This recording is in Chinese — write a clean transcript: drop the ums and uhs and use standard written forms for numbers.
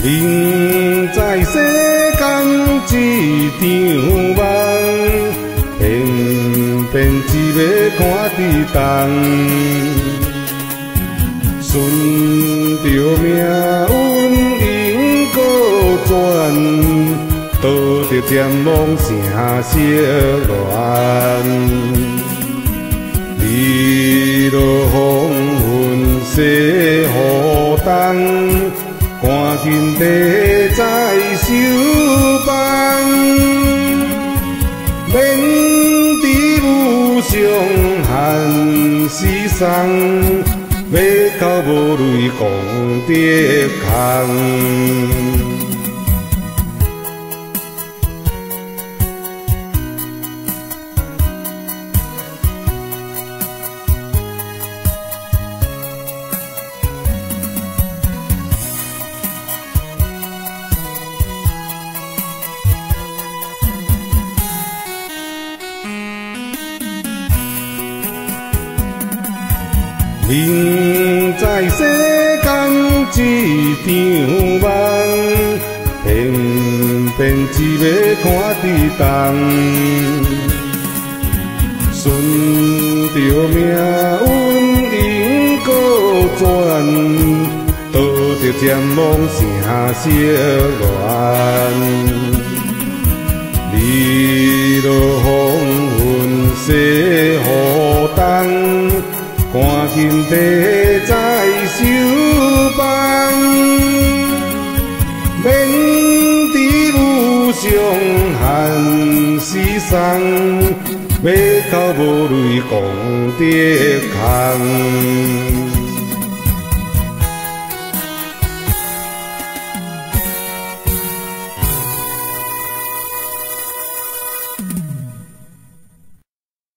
明知世间一场梦，偏偏只要看伫东。顺着命运因果转，倒着渐梦成色乱。日落黄昏西雨东。赶紧地再收班，免伫路上限时送，要到无泪讲得空。明知世间一场梦，偏偏只要看伫东。顺着命运因果转，倒着渐梦成色乱。日落黄昏西雨东。赶紧地再收班，免伫路上限时送，要到无泪讲得空。